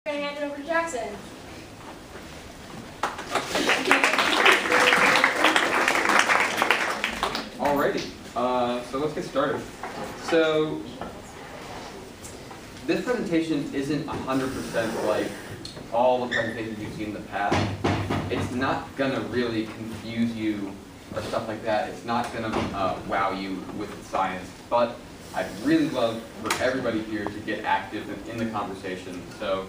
I'm going to hand it over to Jackson. Alrighty, so let's get started. So this presentation isn't 100% like all the presentations you've seen in the past. It's not going to really confuse you or stuff like that. It's not going to wow you with the science, but I'd really love for everybody here to get active in the conversation. So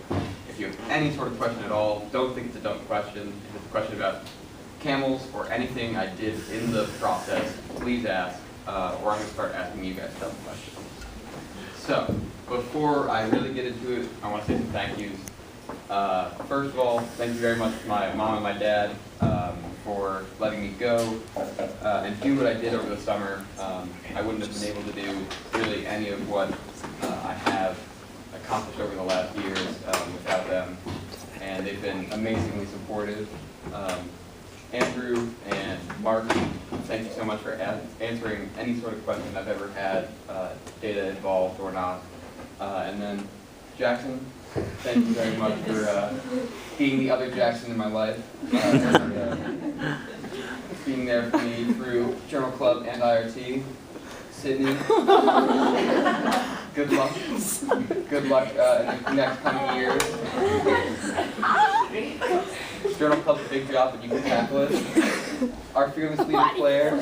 if you have any sort of question at all, don't think it's a dumb question. If it's a question about camels or anything I did in the process, please ask, or I'm going to start asking you guys dumb questions. So before I really get into it, I want to say some thank yous. First of all, thank you very much to my mom and my dad for letting me go and do what I did over the summer. I wouldn't have been able to do really any of what I have accomplished over the last years without them, and they've been amazingly supportive. Andrew and Mark, thank you so much for answering any sort of question I've ever had, data involved or not. And then Jackson, thank you very much for being the other Jackson in my life, being there for me through Journal Club and IRT. Sydney, good luck. Good luck in the next coming years. Journal Club's a big job, but you can tackle it. Our fearless leader, Claire,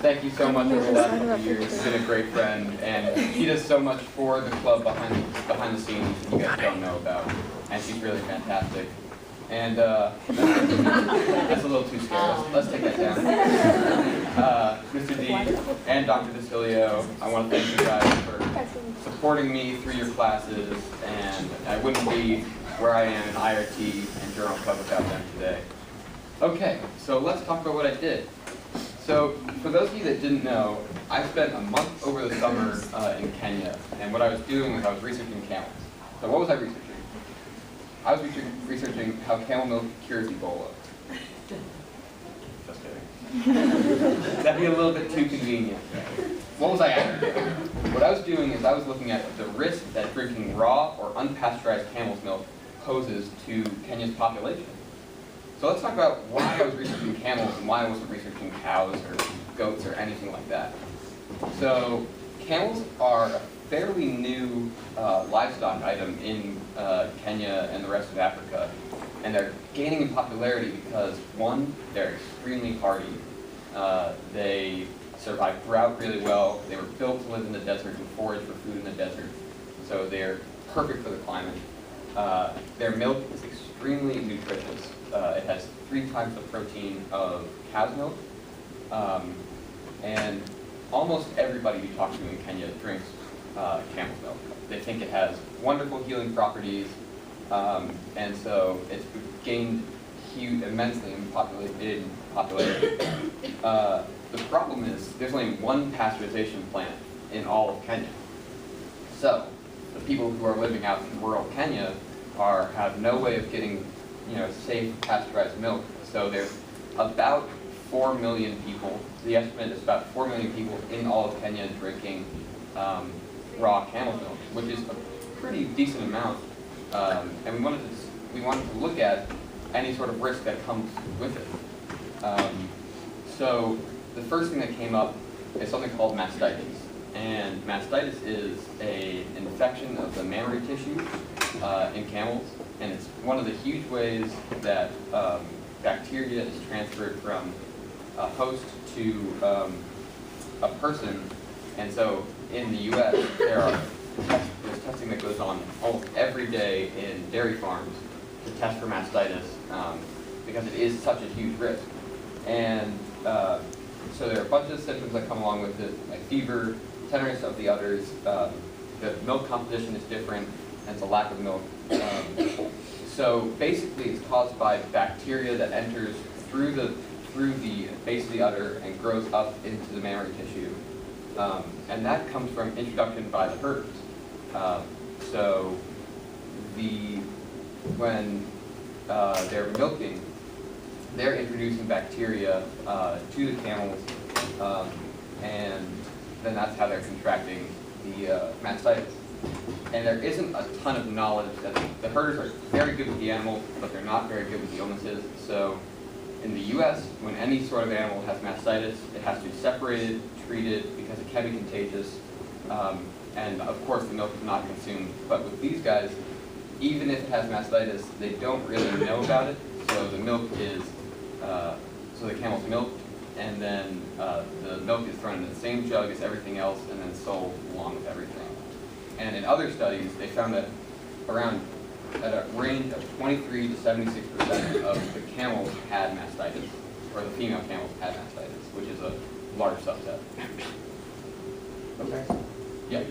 thank you so much over the last couple of years. She's been a great friend, and she does so much for the club behind the scenes that you guys don't know about, and she's really fantastic. And that's a little too scary. Let's take that down. Mr. D and Dr. DeCilio, I want to thank you guys for supporting me through your classes, and I wouldn't be where I am in IRT and Journal Club without them today. Okay, so let's talk about what I did. So for those of you that didn't know, I spent a month over the summer in Kenya, and what I was doing was I was researching camels. So what was I researching? I was researching how camel milk cures Ebola. Just kidding. That'd be a little bit too convenient. What was I actually doing? What I was doing is I was looking at the risk that drinking raw or unpasteurized camel's milk poses to Kenya's population. So let's talk about why I was researching camels and why I wasn't researching cows or goats or anything like that. So camels are a fairly new livestock item in Kenya and the rest of Africa, and they're gaining in popularity because, one, they're extremely hardy. They survive drought really well. They were built to live in the desert and forage for food in the desert, so they're perfect for the climate. Their milk is extremely nutritious. It has 3 times the protein of cow's milk, and almost everybody you talk to in Kenya drinks camel's milk. They think it has wonderful healing properties, and so it's gained immensely in popularity. The problem is there's only one pasteurization plant in all of Kenya. So the people who are living out in rural Kenya have no way of getting safe pasteurized milk. So there's about 4 million people. The estimate is about 4 million people in all of Kenya drinking raw camel milk, which is a pretty decent amount. And we wanted to look at any sort of risk that comes with it. So the first thing that came up is something called mastitis. And mastitis is an infection of the mammary tissue in camels, and it's one of the huge ways that bacteria is transferred from a host to a person. And so in the U.S., there's testing that goes on almost every day in dairy farms to test for mastitis because it is such a huge risk. And so there are a bunch of symptoms that come along with it, like fever, tenderness of the udders. The milk composition is different, and it's a lack of milk. So basically, it's caused by bacteria that enters through the base of the udder and grows up into the mammary tissue. And that comes from introduction by the herds. So when they're milking, they're introducing bacteria to the camels, and then that's how they're contracting the mastitis. And there isn't a ton of knowledge that the herders are very good with the animals, but they're not very good with the illnesses. So in the US, when any sort of animal has mastitis, it has to be separated, treated, because it can be contagious. And of course, the milk is not consumed. But with these guys, even if it has mastitis, they don't really know about it. So the milk is, so the camel's milked, and then the milk is thrown in the same jug as everything else, and then sold along with everything. And in other studies, they found that at a range of 23 to 76% of the camels had mastitis, or the female camels had mastitis, which is a large subset. Okay. Yeah.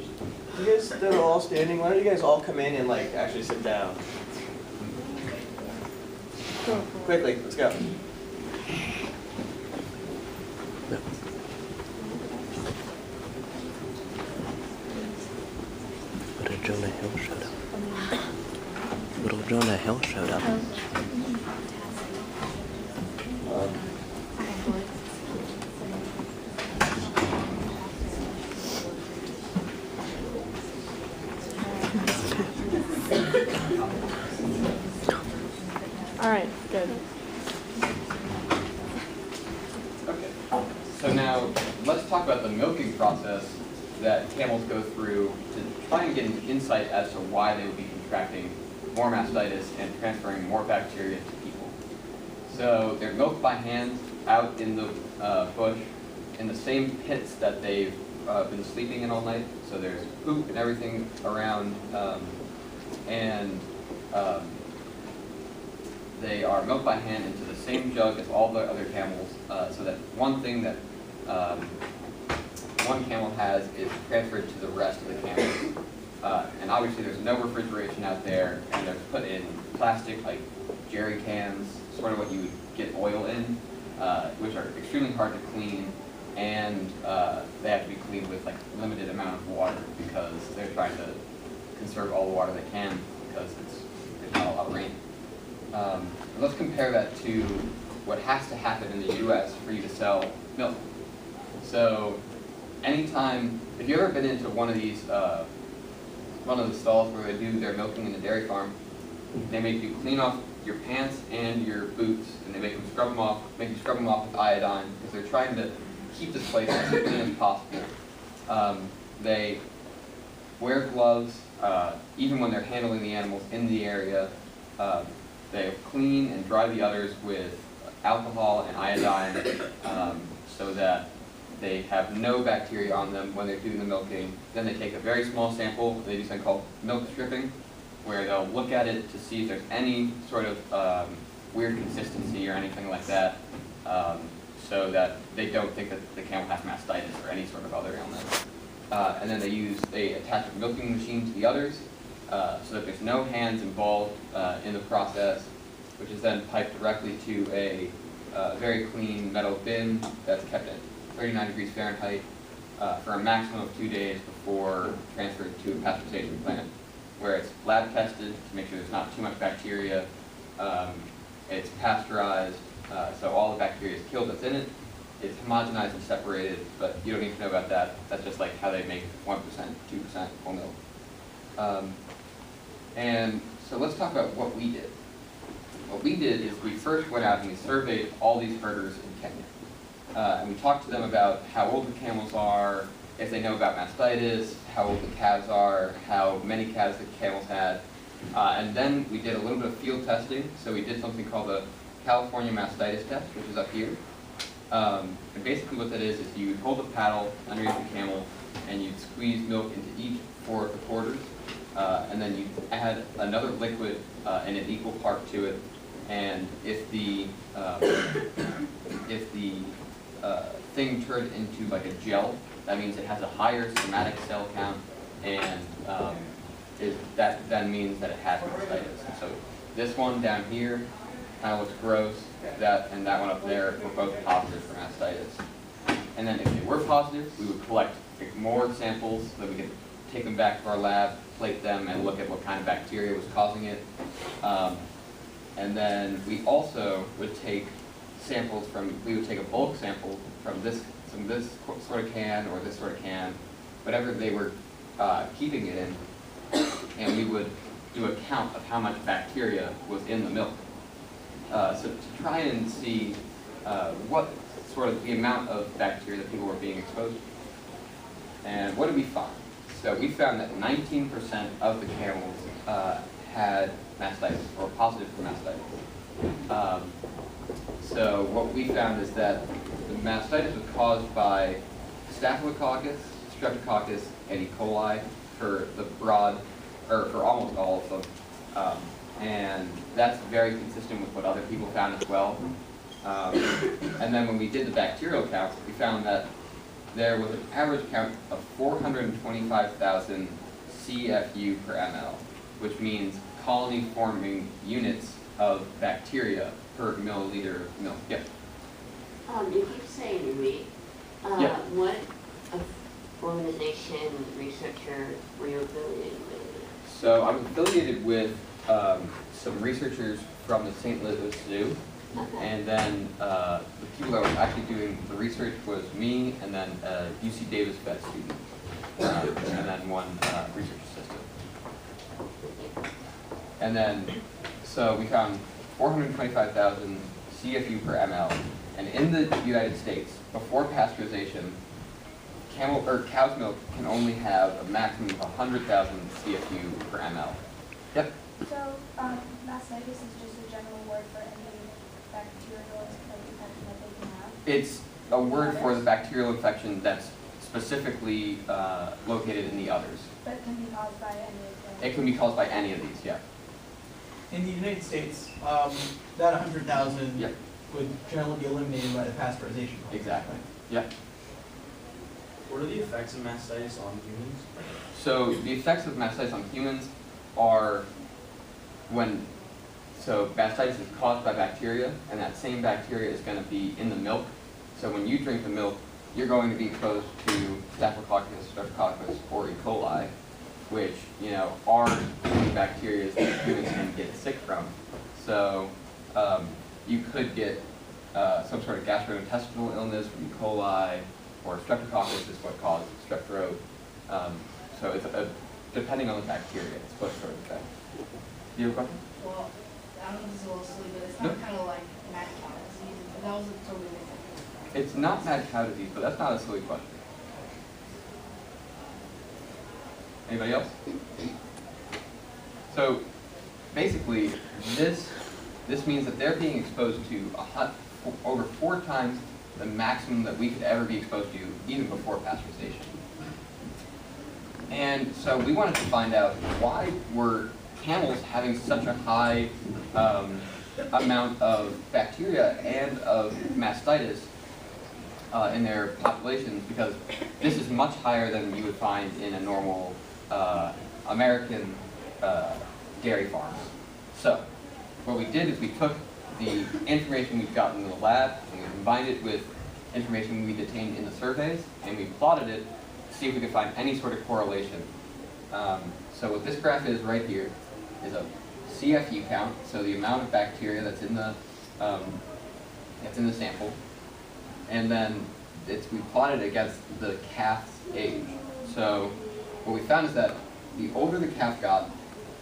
You guys that are all standing, why don't you guys all come in and like actually sit down? Quickly, let's go. Jonah Hill showed up. Little Jonah Hill showed up. All right, good. Okay. So now let's talk about the milking process that camels go through to try and get an insight as to why they would be contracting more mastitis and transferring more bacteria to people. So they're milked by hand out in the bush in the same pits that they've been sleeping in all night. So there's poop and everything around, they are milked by hand into the same jug as all the other camels, so that one thing that one camel has is transferred to the rest of the camels. And obviously there's no refrigeration out there, and they're put in plastic, like jerry cans, sort of what you would get oil in, which are extremely hard to clean, and they have to be cleaned with like limited amount of water because they're trying to conserve all the water they can because there's not a lot of rain. Let's compare that to what has to happen in the US for you to sell milk. So anytime, if you've ever been into one of these, one of the stalls where they do their milking in the dairy farm, they make you clean off your pants and your boots, and they make you scrub them off with iodine, because they're trying to keep this place as clean as possible. They wear gloves, even when they're handling the animals in the area. They clean and dry the udders with alcohol and iodine, so that they have no bacteria on them when they're doing the milking. Then they take a very small sample, they do something called milk stripping, where they'll look at it to see if there's any sort of weird consistency or anything like that, so that they don't think that the camel has mastitis or any sort of other illness. And then they attach a milking machine to the udders, so that there's no hands involved in the process, which is then piped directly to a very clean metal bin that's kept at 39 degrees Fahrenheit for a maximum of 2 days before transferred to a pasteurization plant, where it's lab tested to make sure there's not too much bacteria. It's pasteurized, so all the bacteria is killed that's in it. It's homogenized and separated, but you don't need to know about that. That's just like how they make 1%, 2% whole milk. And so let's talk about what we did. What we did is we first went out and we surveyed all these herders in Kenya. And we talked to them about how old the camels are, if they know about mastitis, how old the calves are, how many calves the camels had. And then we did a little bit of field testing. So we did something called the California mastitis test, which is up here. And basically what that is you hold a paddle underneath the camel and you'd squeeze milk into each 4 of the quarters. And then you add another liquid in an equal part to it. And if the thing turned into like a gel, that means it has a higher somatic cell count, and that then means that it has mastitis. So this one down here kind of looks gross. That and that one up there were both positive for mastitis. And then if they were positive, we would collect more samples so that we could take them back to our lab, plate them, and look at what kind of bacteria was causing it. And then we also would take samples we would take a bulk sample from this sort of can or this sort of can, whatever they were keeping it in, and we would do a count of how much bacteria was in the milk. So to try and see what sort of the amount of bacteria that people were being exposed to. And what did we find? So we found that 19% of the camels had mastitis, or positive for mastitis. So what we found is that the mastitis was caused by Staphylococcus, Streptococcus, and E. coli for the broad, or for almost all of them. And that's very consistent with what other people found as well. And then when we did the bacterial counts, we found that there was an average count of 425,000 CFU per ml, which means colony-forming units of bacteria per milliliter of milk. Yeah. You keep saying we. Yeah. What organization, researcher were you affiliated with? So I'm affiliated with some researchers from the St. Louis Zoo. Okay. And then the people that were actually doing the research was me, and then a UC Davis vet student, and then one research assistant. And then, so we found 425,000 CFU per ml. And in the United States, before pasteurization, cow's milk can only have a maximum of 100,000 CFU per ml. Yep. So, mastitis is just a general word for any bacterial infection that they can have? It's a word for the bacterial infection that's specifically located in the others. But it can be caused by any of them? It can be caused by any of these, yeah. In the United States, that 100,000 Yep. would generally be eliminated by the pasteurization process. Exactly. Yeah. What are the effects of mastitis on humans? So the effects of mastitis on humans are so mastitis is caused by bacteria, and that same bacteria is going to be in the milk. So when you drink the milk, you're going to be exposed to Staphylococcus, Streptococcus, or E. coli, which, you know, are bacteria that humans can get sick from. So you could get some sort of gastrointestinal illness from E. coli, or Streptococcus is what causes strep throat. So it's depending on the bacteria, it's what sort of effect. Do you have a question? Well, I don't know if this is a little silly, but it's No. not kind of like mad cow disease. That was a totally different. It's not mad cow disease, but that's not a silly question. Anybody else? So basically, this means that they're being exposed to over 4 times the maximum that we could ever be exposed to, even before pasteurization. And so we wanted to find out, why were camels having such a high amount of bacteria and of mastitis in their populations, because this is much higher than you would find in a normal American dairy farm. So what we did is we took the information we've gotten in the lab and we combined it with information we obtained in the surveys, and we plotted it to see if we could find any sort of correlation. So what this graph is right here is a CFU count, so the amount of bacteria that's in the sample, and then we plotted it against the calf's age. So what we found is that the older the calf got,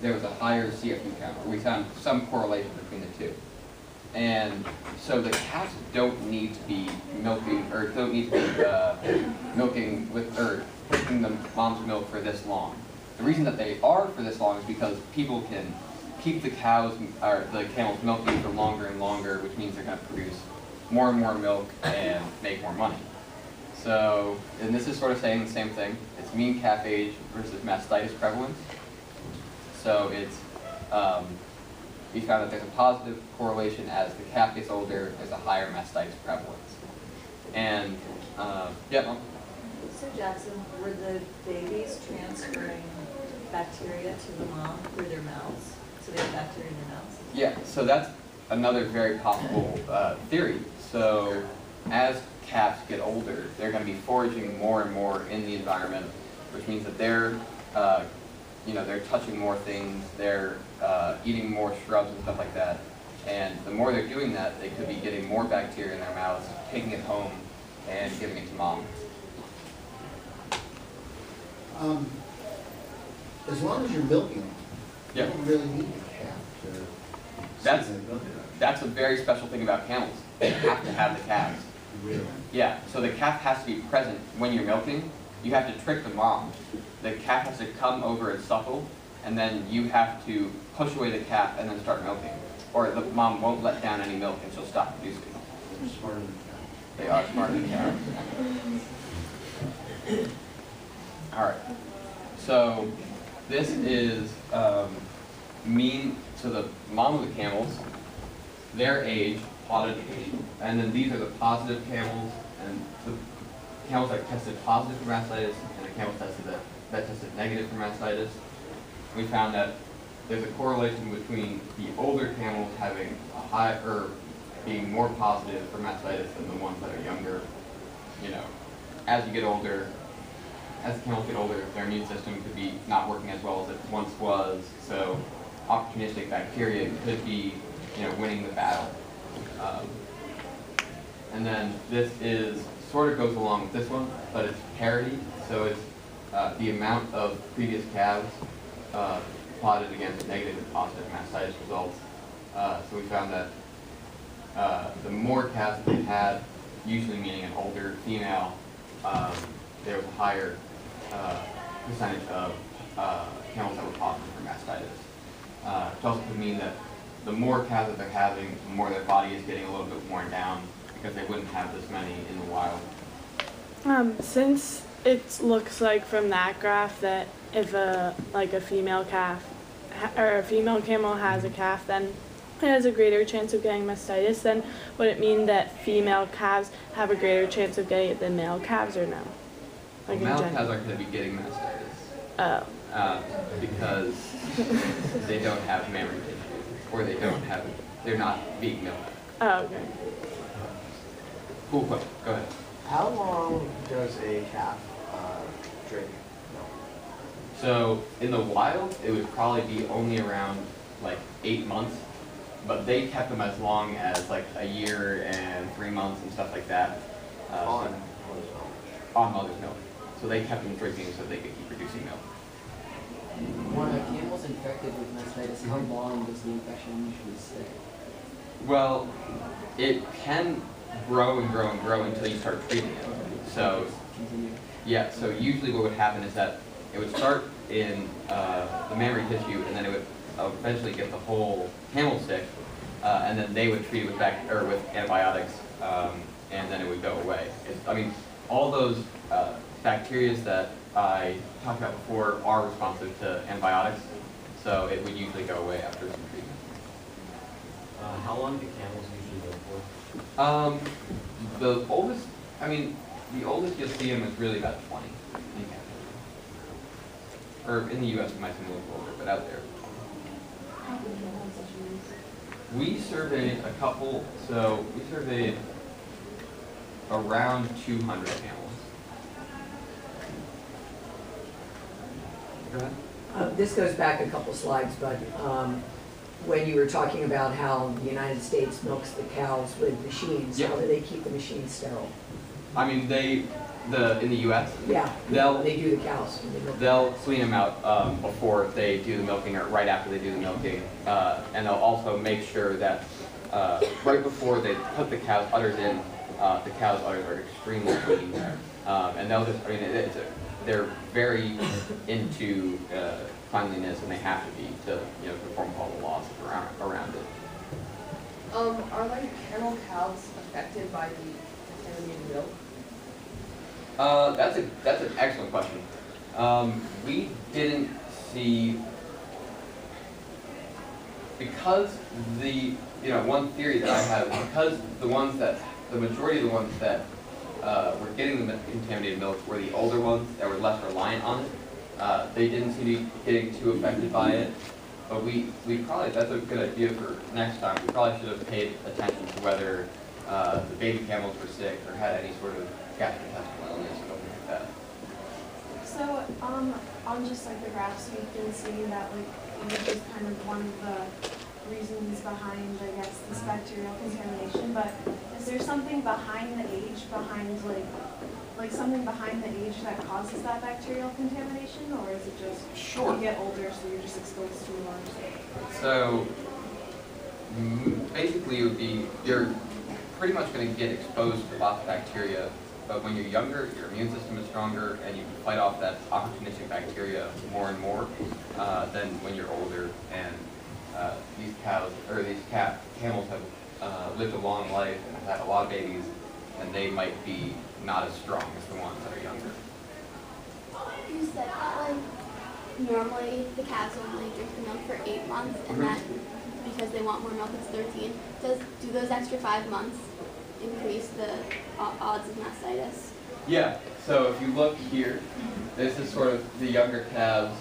there was a higher CFU count, or we found some correlation between the two. And so the calves don't need to be milking, or don't need to be milking with, or drinking the mom's milk for this long. The reason that they are for this long is because people can keep the cows, or the camels milking for longer and longer, which means they're going to produce more and more milk and make more money. So, and this is sort of saying the same thing. It's mean calf age versus mastitis prevalence. So it's, we found that there's a positive correlation as the calf gets older, there's a higher mastitis prevalence. And, yeah. So Jackson, were the babies transferring bacteria to the mom through their mouths? So they have bacteria in their mouths? Yeah, so that's another very possible theory. So as calves get older, they're going to be foraging more and more in the environment, which means that they're, they're touching more things, they're eating more shrubs and stuff like that. And the more they're doing that, they could be getting more bacteria in their mouths, taking it home, and giving it to mom. As long as you're milking, you Yeah. don't really need a calf to. That's, that's a very special thing about camels. They have to have the calves. Really? Yeah, so the calf has to be present when you're milking. You have to trick the mom. The calf has to come over and suckle, and then you have to push away the calf and then start milking. Or the mom won't let down any milk and she'll stop producing. They're smarter than cows. They are smarter than cows. Alright, so this is mean, so the mom of the camels, their age, plotted, and then these are the positive camels, and the camels that tested positive for mastitis, and the camels that tested negative for mastitis. We found that there's a correlation between the older camels having a high, or being more positive for mastitis than the ones that are younger. You know, as you get older, as the camels get older, their immune system could be not working as well as it once was, so opportunistic bacteria could be, you know, winning the battle. And then this is, sort of goes along with this one, but it's parity, so it's the amount of previous calves plotted against negative and positive mastitis results. So we found that the more calves that they had, usually meaning an older female, there was a higher percentage of camels that were positive for mastitis. It also could mean that the more calves that they're having, the more their body is getting a little bit worn down because they wouldn't have this many in the wild. Since it looks like from that graph that if a female calf or a female camel has a calf, then it has a greater chance of getting mastitis, then would it mean that female calves have a greater chance of getting it than male calves, or no? Like Male calves aren't going to be getting mastitis. Oh. Because they don't have mammary tissue, or they're not being milked. Oh, okay. Cool question. Go ahead. How long does a calf drink milk? So in the wild, it would probably be only around like 8 months, but they kept them as long as like a year and 3 months and stuff like that. On On mother's milk. So they kept them drinking so they could keep producing milk. When a camel's infected with mastitis, how long does the infection usually stay? Well, it can grow and grow and grow until you start treating it. So, Continue. yeah, so usually what would happen is that it would start in the mammary tissue, and then it would eventually get the whole camel sick, and then they would treat it with with antibiotics, and then it would go away. I mean, all those bacteria that I talked about before are responsive to antibiotics, so it would usually go away after some treatment. How long do camels usually live for? The oldest, the oldest you'll see them is really about 20 in Canada. Or in the U.S. it might seem a little older, but out there. We surveyed a couple, so we surveyed around 200 camels. Go ahead. This goes back a couple slides, but when you were talking about how the United States milks the cows with machines, Yep. how do they keep the machines sterile? I mean, in the U.S. Yeah, They'll they do the cows. When they milk. They'll clean them out before they do the milking or right after they do the milking, and they'll also make sure that right before they put the cow's udders in, the cow's udders are extremely clean, and they'll just, they're very into cleanliness, and they have to be to perform all the laws around it. Are like camel cows affected by the contaminated milk? That's an excellent question. We didn't see, because one theory that I have is because the majority of the ones that were getting the contaminated milk were the older ones that were less reliant on it. They didn't seem to be getting too affected by it. But we probably, that's a good idea for next time. We probably should have paid attention to whether the baby camels were sick or had any sort of gastrointestinal illness or something like that. So, on just like the graphs, we've been seeing that like age is kind of one of the reasons behind, I guess, this bacterial contamination, but is there something behind the age, like something behind the age that causes that bacterial contamination, or is it just Sure. you get older, so you're just exposed to more? So basically, it would be you're pretty much going to get exposed to lots of bacteria, but when you're younger, your immune system is stronger, and you can fight off that opportunistic bacteria more and more than when you're older. And these cows or these camels have lived a long life and have had a lot of babies, and they might be not as strong as the ones that are younger. You said that like normally the calves only drink the milk for 8 months, and that because they want more milk, it's 13. Do those extra 5 months increase the odds of mastitis? Yeah. So if you look here, this is sort of the younger calves.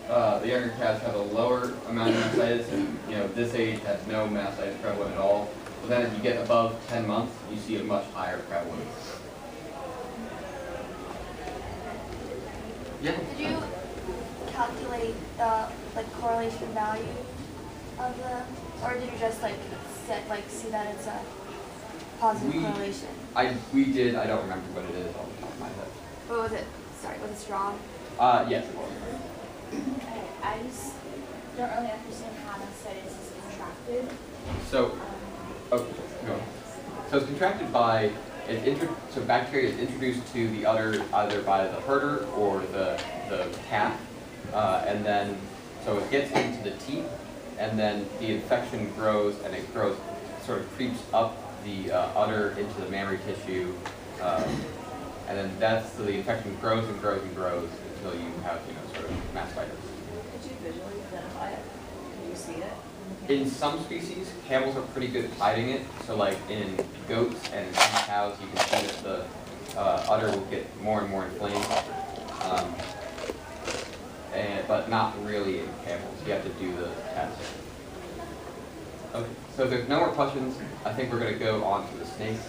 The younger calves have a lower amount of mastitis, and this age has no mastitis prevalent at all. But then as you get above 10 months, you see a much higher prevalence. Yeah. Did you calculate the correlation value of the, or did you just see that it's a positive correlation? We did. I don't remember what it is off the top of my head. What was it? Sorry, was it strong? Yes, it was. I just don't really understand how mastitis is contracted. So, no. So it's contracted by so bacteria is introduced to the udder either by the herder or the calf, and then so it gets into the teeth, and then the infection grows, and it grows, sort of creeps up the udder into the mammary tissue, and then so the infection grows and grows and grows until you have sort of mastitis. Could you visually identify it? Can you see it? In some species, camels are pretty good at hiding it. So like in goats and in some cows, you can see that the udder will get more and more inflamed. But not really in camels. You have to do the test. Okay, so if there's no more questions, I think we're going to go on to the snakes.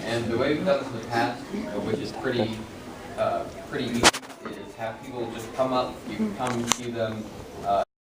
And the way we've done this in the past, which is pretty easy, is have people just come up. You can come see them.